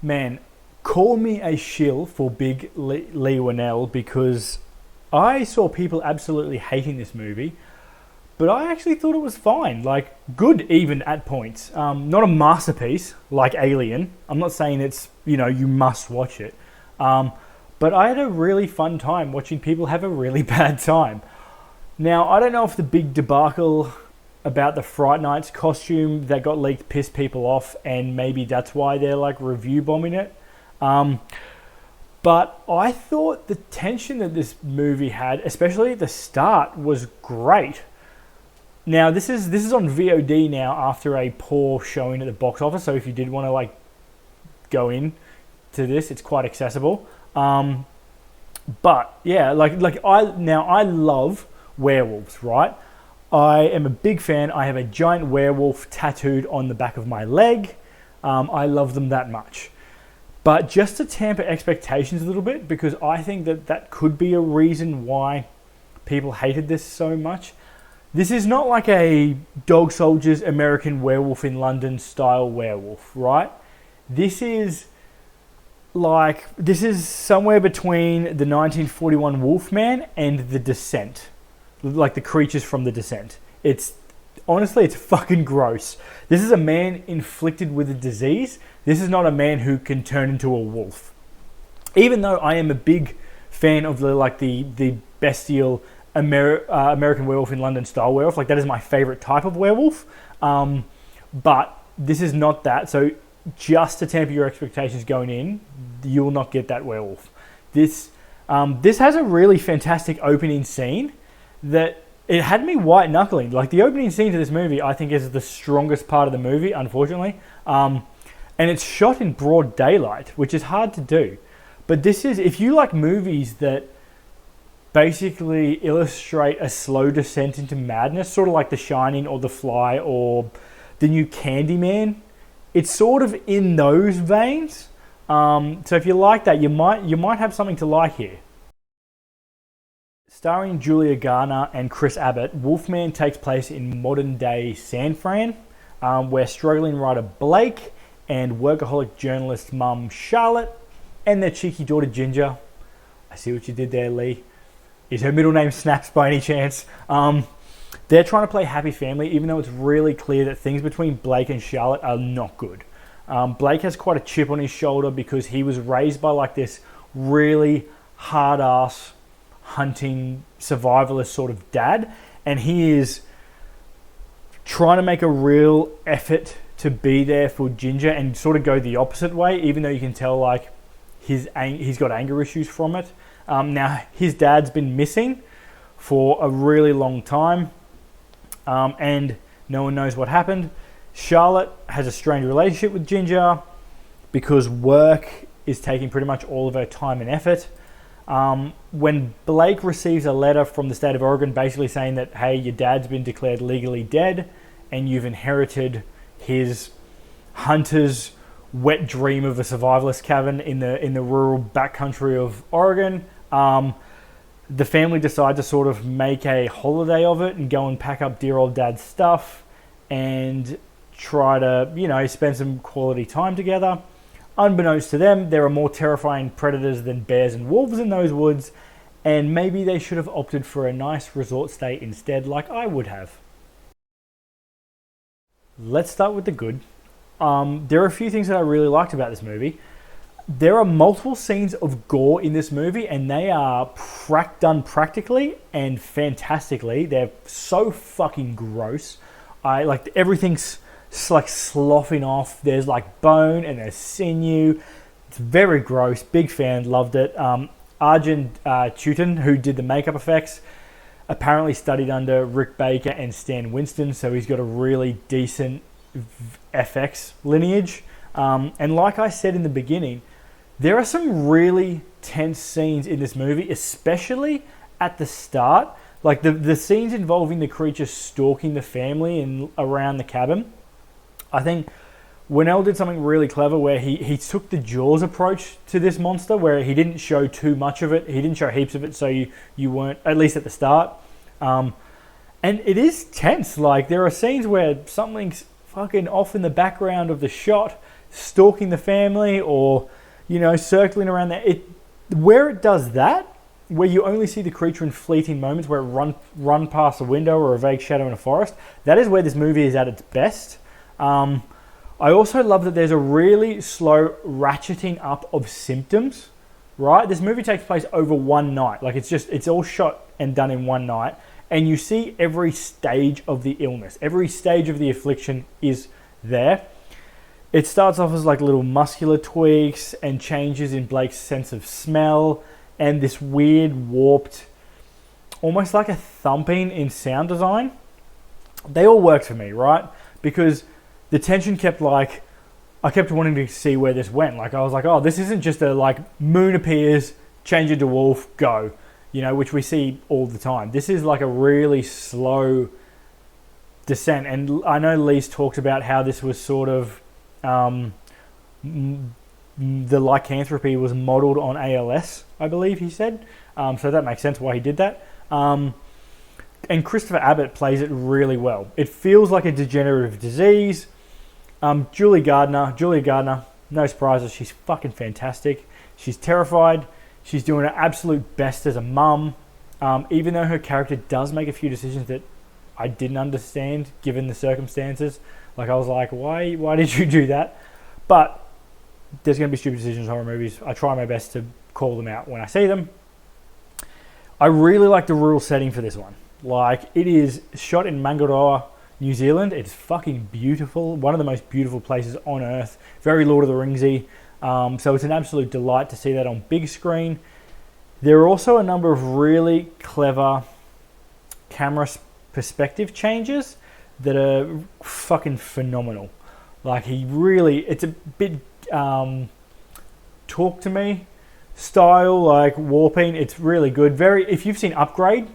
Man, call me a shill for big Leigh Whannell because I saw people absolutely hating this movie, but I actually thought it was fine. Like, good even at points. Not a masterpiece like Alien. I'm not saying it's, you must watch it. But I had a really fun time watching people have a really bad time. Now, I don't know if the big debacle about the Fright Nights costume that got leaked pissed people off, and maybe that's why they're like review bombing it. But I thought the tension that this movie had, especially at the start, was great. Now, this is on VOD now after a poor showing at the box office, so if you did want to go in to this, it's quite accessible. But yeah, I love werewolves, right? I am a big fan. I have a giant werewolf tattooed on the back of my leg. I love them that much. But just to temper expectations a little bit, because I think that could be a reason why people hated this so much. This is not like a Dog Soldiers American Werewolf in London style werewolf, right? This is somewhere between the 1941 Wolfman and The Descent. Like the creatures from The Descent. It's fucking gross. This is a man inflicted with a disease. This is not a man who can turn into a wolf. Even though I am a big fan of the bestial American Werewolf in London style werewolf, like that is my favorite type of werewolf. But this is not that. So just to temper your expectations going in, you will not get that werewolf. This has a really fantastic opening scene that it had me white knuckling. Like the opening scene to this movie, I think is the strongest part of the movie, unfortunately. And it's shot in broad daylight, which is hard to do. But this is, if you like movies that basically illustrate a slow descent into madness, sort of like The Shining or The Fly or the new Candyman, it's sort of in those veins. So if you like that, you might have something to like here. Starring Julia Garner and Chris Abbott, Wolfman takes place in modern-day San Fran, where struggling writer Blake and workaholic journalist mum Charlotte and their cheeky daughter Ginger. I see what you did there, Lee. Is her middle name Snaps by any chance? They're trying to play happy family, even though it's really clear that things between Blake and Charlotte are not good. Blake has quite a chip on his shoulder because he was raised by this really hard-ass hunting survivalist sort of dad, and he is trying to make a real effort to be there for Ginger and sort of go the opposite way, even though you can tell he's got anger issues from it. Now his dad's been missing for a really long time, and no one knows what happened. Charlotte has a strained relationship with Ginger because work is taking pretty much all of her time and effort. When Blake receives a letter from the state of Oregon basically saying that, hey, your dad's been declared legally dead and you've inherited his hunter's wet dream of a survivalist cabin in the rural backcountry of Oregon, the family decide to sort of make a holiday of it and go and pack up dear old dad's stuff and try to, spend some quality time together. Unbeknownst to them, there are more terrifying predators than bears and wolves in those woods, and maybe they should have opted for a nice resort stay instead, like I would have. Let's start with the good. There are a few things that I really liked about this movie. There are multiple scenes of gore in this movie, and they are done practically and fantastically. They're so fucking gross. Everything's sloughing off. There's bone and there's sinew. It's very gross. Big fan. Loved it. Arjun Chutin, who did the makeup effects, apparently studied under Rick Baker and Stan Winston, so he's got a really decent FX lineage. And like I said in the beginning, there are some really tense scenes in this movie, especially at the start. The scenes involving the creature stalking the family and around the cabin. I think Whannell did something really clever where he took the Jaws approach to this monster, where he didn't show too much of it. He didn't show heaps of it, so you weren't, at least at the start. And it is tense. There are scenes where something's fucking off in the background of the shot stalking the family or, circling around there. Where it does that, where you only see the creature in fleeting moments, where it run past a window or a vague shadow in a forest, that is where this movie is at its best. I also love that there's a really slow ratcheting up of symptoms, right? This movie takes place over one night. Like, it's all shot and done in one night. And you see every stage of the illness. Every stage of the affliction is there. It starts off as like little muscular tweaks and changes in Blake's sense of smell and this weird warped, almost like a thumping in sound design. They all worked for me, right? Because the tension I kept wanting to see where this went. Like, I was like, oh, this isn't just a moon appears, change into wolf, go, which we see all the time. This is like a really slow descent. And I know Leigh's talked about how this was sort of, the lycanthropy was modeled on ALS, I believe he said. So that makes sense why he did that. And Christopher Abbott plays it really well. It feels like a degenerative disease. Julia Gardner, no surprises, she's fucking fantastic. She's terrified. She's doing her absolute best as a mum. Even though her character does make a few decisions that I didn't understand given the circumstances. Like, I was like, why did you do that? But there's going to be stupid decisions in horror movies. I try my best to call them out when I see them. I really like the rural setting for this one. Like, it is shot in Mangaroa, New Zealand. It's fucking beautiful. One of the most beautiful places on earth. Very Lord of the Ringsy. So it's an absolute delight to see that on big screen. There are also a number of really clever camera perspective changes that are fucking phenomenal. Like, it's a bit talk to me style, like warping. It's really good. If you've seen Upgrade,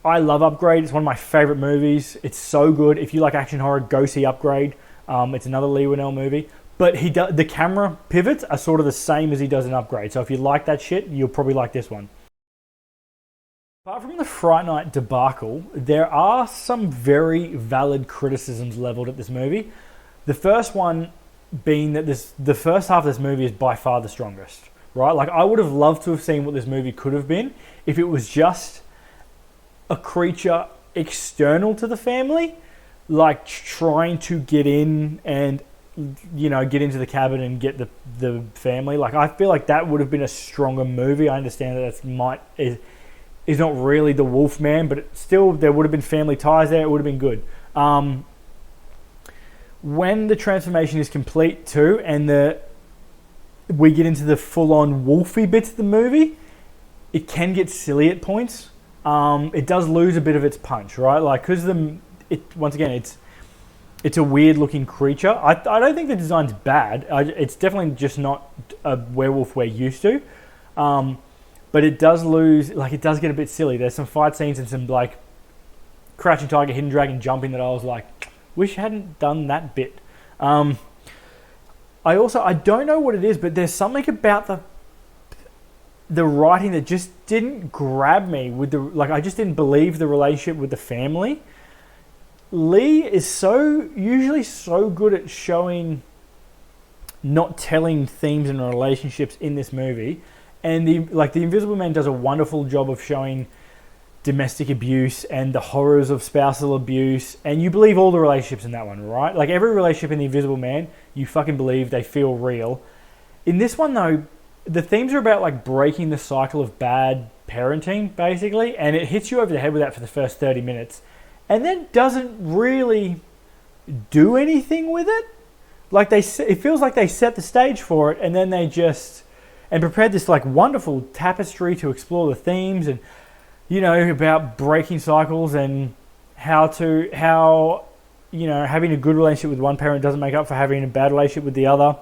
I love Upgrade. It's one of my favorite movies. It's so good. If you like action horror, go see Upgrade. It's another Leigh Whannell movie. But the camera pivots are sort of the same as he does in Upgrade. So if you like that shit, you'll probably like this one. Apart from the Fright Night debacle, there are some very valid criticisms leveled at this movie. The first one being that the first half of this movie is by far the strongest, right? Like, I would have loved to have seen what this movie could have been if it was just a creature external to the family, like trying to get in and, get into the cabin and get the family. Like, I feel like that would have been a stronger movie. I understand that is not really the Wolfman, but still there would have been family ties there. It would have been good. When the transformation is complete too, and we get into the full-on wolfy bits of the movie, it can get silly at points. It does lose a bit of its punch, right? Like, because once again, it's a weird-looking creature. I don't think the design's bad. It's definitely just not a werewolf we're used to. But it does lose, it does get a bit silly. There's some fight scenes and some, Crouching Tiger, Hidden Dragon jumping that I was like, wish I hadn't done that bit. I don't know what it is, but there's something about the writing that just didn't grab me I just didn't believe the relationship with the family. Leigh is usually so good at showing, not telling themes and relationships in this movie. And the Invisible Man does a wonderful job of showing domestic abuse and the horrors of spousal abuse, and you believe all the relationships in that one, right? Like, every relationship in The Invisible Man, you fucking believe, they feel real. In this one, though, the themes are about, breaking the cycle of bad parenting, basically, and it hits you over the head with that for the first 30 minutes, and then doesn't really do anything with it. It feels like they set the stage for it, and then they just... and prepared this, wonderful tapestry to explore the themes and, about breaking cycles and how having a good relationship with one parent doesn't make up for having a bad relationship with the other.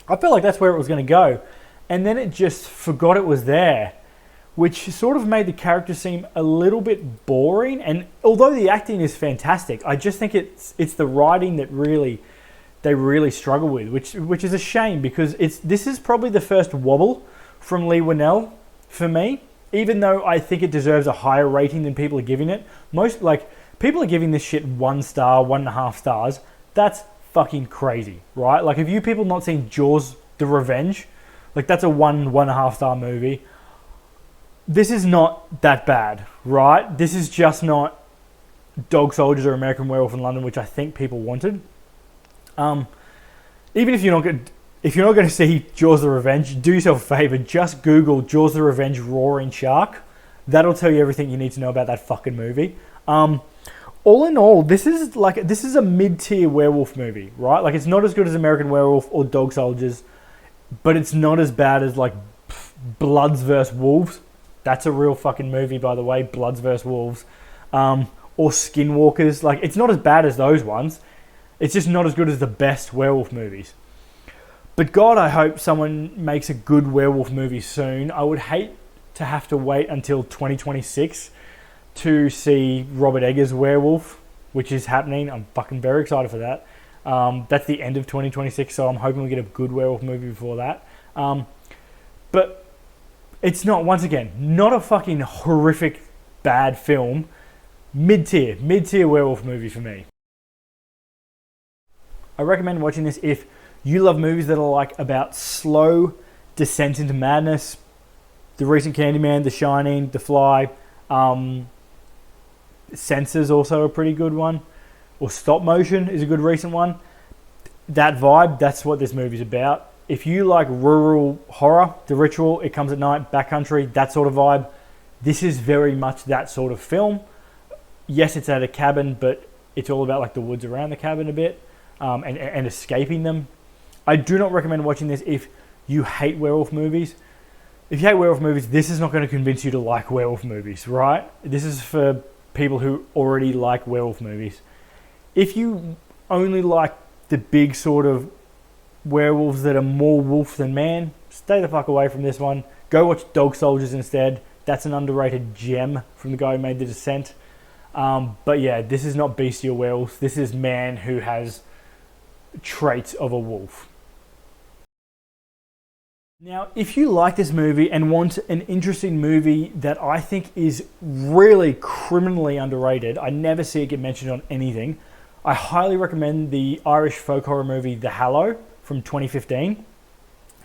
I felt like that's where it was going to go. And then it just forgot it was there, which sort of made the character seem a little bit boring. And although the acting is fantastic, I just think it's the writing that they really struggle with, which is a shame, because this is probably the first wobble from Leigh Whannell for me. Even though I think it deserves a higher rating than people are giving it. Most people are giving this shit 1 star, 1.5 stars. That's fucking crazy, right? Like, have you people not seen Jaws: The Revenge? Like, that's a 1.5 star movie. This is not that bad, right? This is just not Dog Soldiers or American Werewolf in London, which I think people wanted. Even if you're not going to see Jaws: The Revenge, do yourself a favor. Just Google Jaws: The Revenge Roaring Shark. That'll tell you everything you need to know about that fucking movie. All in all, this is a mid-tier werewolf movie, right? Like, it's not as good as American Werewolf or Dog Soldiers, but it's not as bad as like Bloods vs. Wolves. That's a real fucking movie, by the way, Bloods vs. Wolves. Or Skinwalkers. Like, it's not as bad as those ones. It's just not as good as the best werewolf movies. But God, I hope someone makes a good werewolf movie soon. I would hate to have to wait until 2026 to see Robert Eggers' Werewolf, which is happening. I'm fucking very excited for that. That's the end of 2026, so I'm hoping we get a good werewolf movie before that. But it's not, once again, not a fucking horrific bad film. Mid-tier werewolf movie for me. I recommend watching this if you love movies that are like about slow descent into madness. The recent Candyman, The Shining, The Fly, Senses also a pretty good one, or Stop Motion is a good recent one. That vibe, that's what this movie's about. If you like rural horror, The Ritual, It Comes at Night, Backcountry, that sort of vibe, this is very much that sort of film. Yes, it's at a cabin, but it's all about like the woods around the cabin a bit, and escaping them. I do not recommend watching this if you hate werewolf movies. If you hate werewolf movies, this is not going to convince you to like werewolf movies, right? This is for people who already like werewolf movies. If you only like the big sort of werewolves that are more wolf than man, stay the fuck away from this one. Go watch Dog Soldiers instead. That's an underrated gem from the guy who made The Descent. But yeah, this is not bestial werewolves. This is man who has traits of a wolf. Now, if you like this movie and want an interesting movie that I think is really criminally underrated, I never see it get mentioned on anything, I highly recommend the Irish folk horror movie The Hallow from 2015.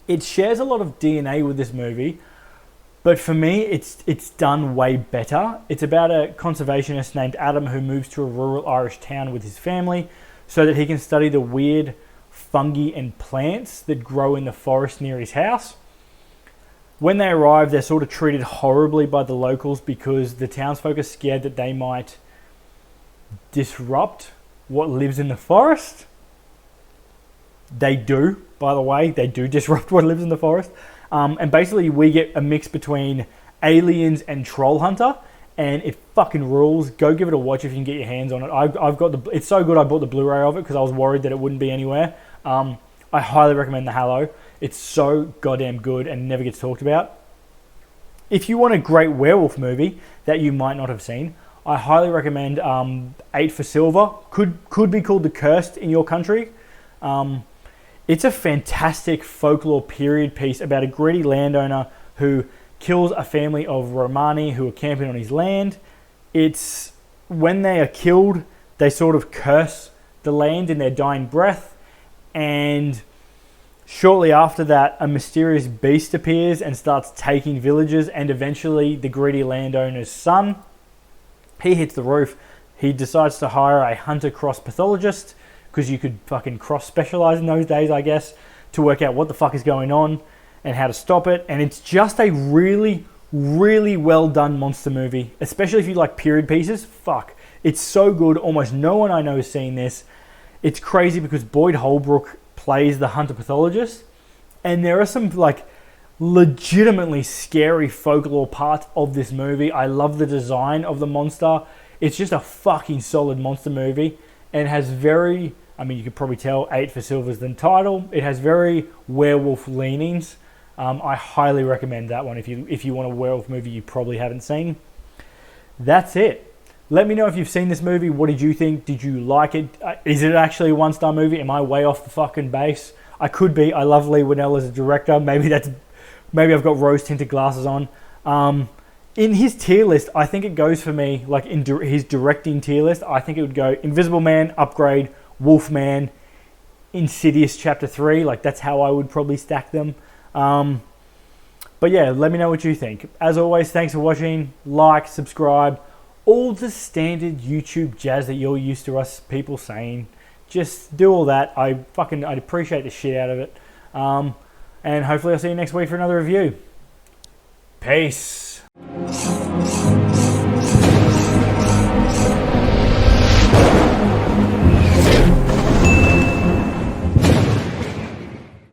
It shares a lot of DNA with this movie, but for me, it's done way better. It's about a conservationist named Adam who moves to a rural Irish town with his family so that he can study the weird fungi and plants that grow in the forest near his house. When they arrive, they're sort of treated horribly by the locals because the townsfolk are scared that they might disrupt what lives in the forest. They do, by the way. They do disrupt what lives in the forest. And basically we get a mix between Aliens and Troll Hunter, and it fucking rules. Go give it a watch if you can get your hands on it. I've got it's so good I bought the Blu-ray of it because I was worried that it wouldn't be anywhere. I highly recommend The Hallow. It's so goddamn good and never gets talked about. If you want a great werewolf movie that you might not have seen, I highly recommend 8 for Silver. Could be called The Cursed in your country. It's a fantastic folklore period piece about a greedy landowner who kills a family of Romani who are camping on his land. It's when they are killed, they sort of curse the land in their dying breath, and shortly after that, a mysterious beast appears and starts taking villages, and eventually the greedy landowner's son, he hits the roof. He decides to hire a hunter cross pathologist, because you could fucking cross specialize in those days, I guess, to work out what the fuck is going on and how to stop it. And it's just a really, really well done monster movie, especially if you like period pieces. Fuck, it's so good. Almost no one I know has seen this. It's crazy because Boyd Holbrook plays the hunter pathologist, and there are some like legitimately scary folklore parts of this movie. I love the design of the monster. It's just a fucking solid monster movie, and has very, I mean, you could probably tell 8 for Silver's the title. It has very werewolf leanings. I highly recommend that one if you want a werewolf movie you probably haven't seen. That's it. Let me know if you've seen this movie. What did you think? Did you like it? Is it actually a 1-star movie? Am I way off the fucking base? I could be. I love Leigh Whannell as a director. Maybe I've got rose-tinted glasses on. In his tier list, I think it goes for me, like in his directing tier list, I think it would go Invisible Man, Upgrade, Wolfman, Insidious Chapter 3. Like, that's how I would probably stack them. But yeah, let me know what you think. As always, thanks for watching. Like, subscribe, all the standard YouTube jazz that you're used to us people saying. Just do all that. I'd appreciate the shit out of it. And hopefully I'll see you next week for another review. Peace.